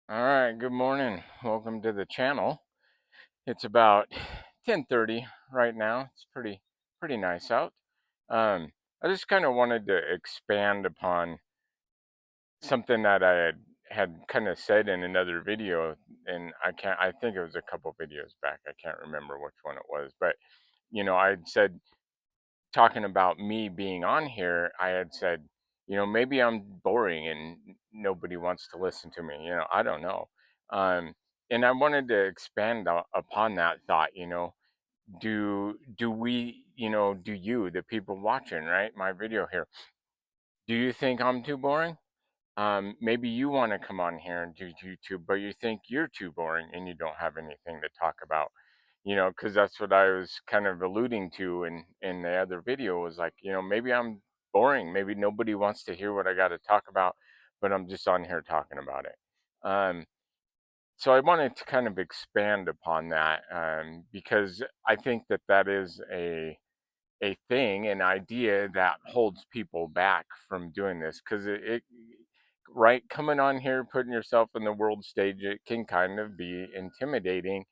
All right, good morning. Welcome to the channel. It's about 10:30 right now. It's pretty nice out. I just kind of wanted to expand upon something that I had kind of said in another video, and I think it was a couple videos back. I can't remember which one it was, but I'd said, talking about me being on here, I had said, maybe I'm boring and nobody wants to listen to me. I don't know. Um, and I wanted to expand upon that thought. Do we, do you, the people watching, right, my video here, do you think I'm too boring? Maybe you want to come on here and do YouTube, but you think you're too boring and you don't have anything to talk about. Because that's what I was kind of alluding to in the other video, was like, maybe I'm boring. Maybe nobody wants to hear what I got to talk about, but I'm just on here talking about it. Um, so I wanted to kind of expand upon that, because I think that that is a thing, an idea that holds people back from doing this, because it right, coming on here, putting yourself in the world stage, it can kind of be intimidating,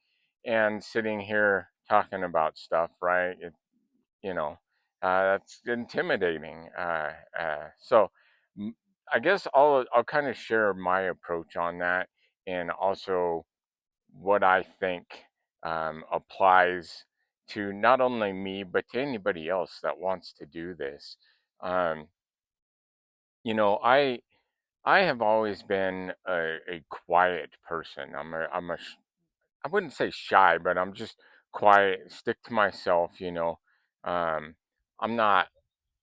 and sitting here talking about stuff, right, you know that's intimidating. So m- I guess I'll kind of share my approach on that, and also what I think applies to not only me, but to anybody else that wants to do this. Um, you know, I I have always been a quiet person. I wouldn't say shy, but I'm just quiet, stick to myself. Um, I'm not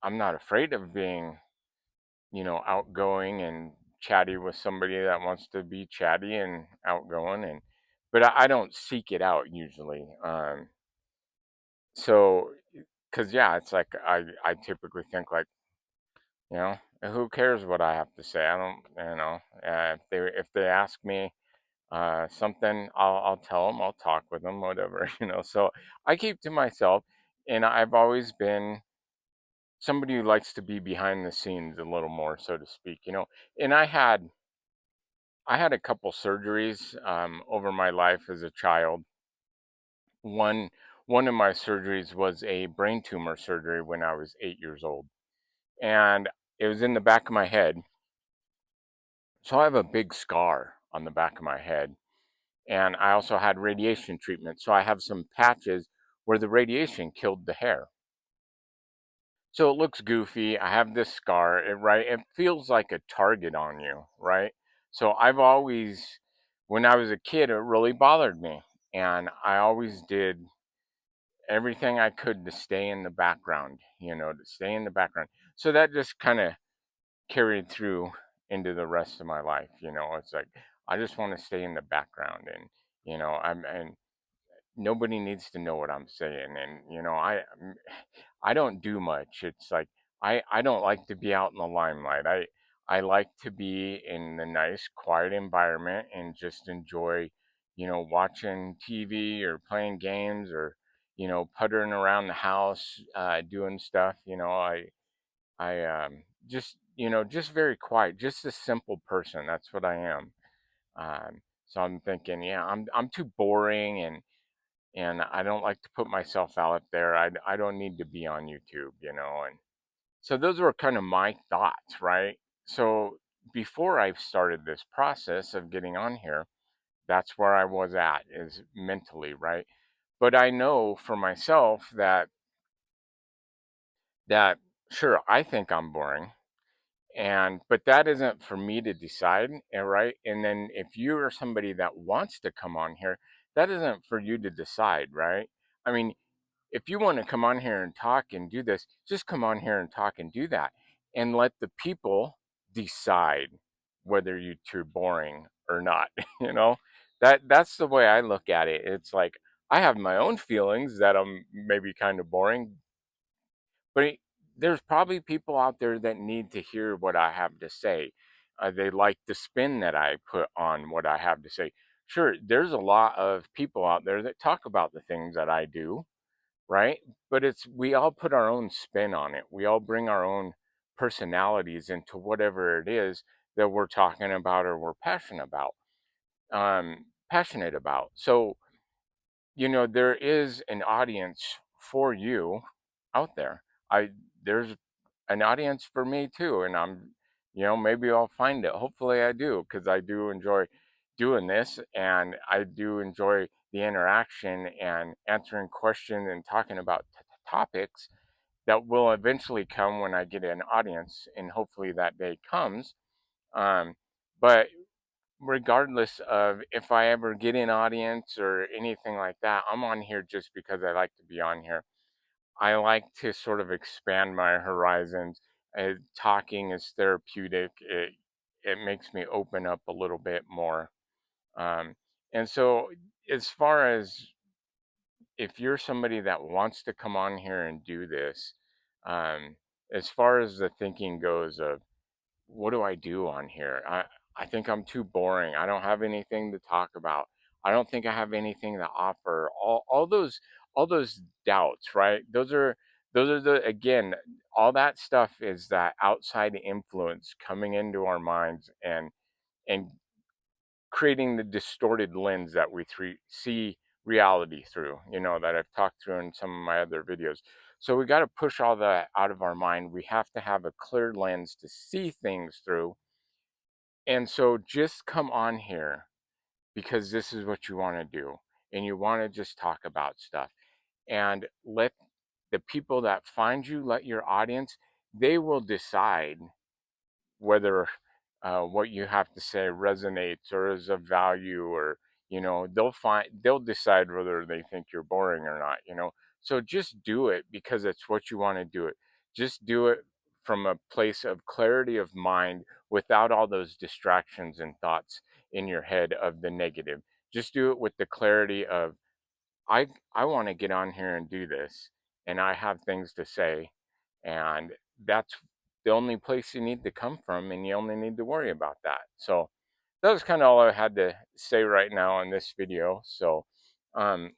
I'm not afraid of being, outgoing and chatty with somebody that wants to be chatty and outgoing, but I don't seek it out usually. So, because yeah, it's like I typically think like, who cares what I have to say? I don't, if they ask me something, I'll tell them, I'll talk with them, whatever. So I keep to myself, and I've always been somebody who likes to be behind the scenes a little more, so to speak. And I had a couple surgeries over my life as a child. One of my surgeries was a brain tumor surgery when I was 8 years old, and it was in the back of my head. So I have a big scar on the back of my head, and I also had radiation treatment. So I have some patches where the radiation killed the hair. So it looks goofy. I have this scar, right? It feels like a target on you, right? So I've always, when I was a kid, it really bothered me. And I always did everything I could to stay in the background, to stay in the background. So that just kind of carried through into the rest of my life. It's like, I just want to stay in the background, and nobody needs to know what I'm saying. And I don't do much. It's like, I don't like to be out in the limelight. I like to be in the nice quiet environment and just enjoy, watching TV or playing games, or puttering around the house, doing stuff. I just very quiet, just a simple person. That's what I am. So I'm thinking, yeah, I'm too boring, and I don't like to put myself out there. I don't need to be on YouTube, and so those were kind of my thoughts, right? So before I started this process of getting on here, that's where I was at, is mentally, right? But I know for myself that sure, I think I'm boring, but that isn't for me to decide, right? And then if you are somebody that wants to come on here, that isn't for you to decide, right? I mean, if you want to come on here and talk and do this, just come on here and talk and do that, and let the people decide whether you're too boring or not. you know that's the way I look at it. It's like, I have my own feelings that I'm maybe kind of boring, but there's probably people out there that need to hear what I have to say. They like the spin that I put on what I have to say. Sure, there's a lot of people out there that talk about the things that I do, right? But we all put our own spin on it. We all bring our own personalities into whatever it is that we're talking about or we're passionate about. passionate about. So, there is an audience for you out there. There's an audience for me too, and maybe I'll find it. Hopefully I do, because I do enjoy doing this, and I do enjoy the interaction and answering questions and talking about topics that will eventually come when I get an audience, and hopefully that day comes. But regardless of if I ever get an audience or anything like that, I'm on here just because I like to be on here. I like to sort of expand my horizons. Talking is therapeutic. It makes me open up a little bit more. Um, and so, as far as if you're somebody that wants to come on here and do this, um, as far as the thinking goes of what do I do on here? I think I'm too boring. I don't have anything to talk about. I don't think I have anything to offer. All those doubts, right? Those are the, again, all that stuff is that outside influence coming into our minds and creating the distorted lens that we see reality through, that I've talked through in some of my other videos. So we got to push all that out of our mind. We have to have a clear lens to see things through. And so just come on here because this is what you want to do. And you want to just talk about stuff. And let the people that find you, let your audience, they will decide whether what you have to say resonates or is of value, or they'll decide whether they think you're boring or not. So just do it because it's what you want to do it. Just do it from a place of clarity of mind, without all those distractions and thoughts in your head of the negative. Just do it with the clarity of I I want to get on here and do this, and I have things to say, and that's the only place you need to come from, and you only need to worry about that. So that was kind of all I had to say right now on this video. So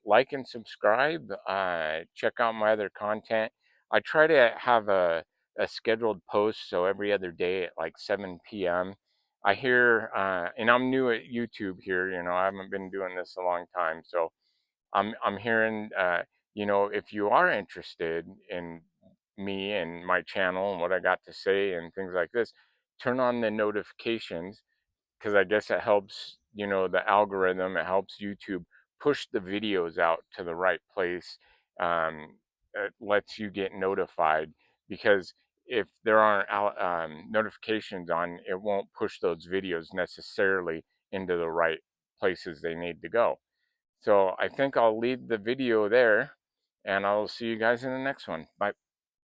like and subscribe. Check out my other content. I try to have a scheduled post, so every other day at like 7 p.m. I hear, and I'm new at YouTube here. I haven't been doing this a long time, so I'm hearing, if you are interested in me and my channel and what I got to say and things like this, turn on the notifications, because I guess it helps, the algorithm. It helps YouTube push the videos out to the right place. It lets you get notified, because if there aren't notifications on, it won't push those videos necessarily into the right places they need to go. So I think I'll leave the video there, and I'll see you guys in the next one. Bye.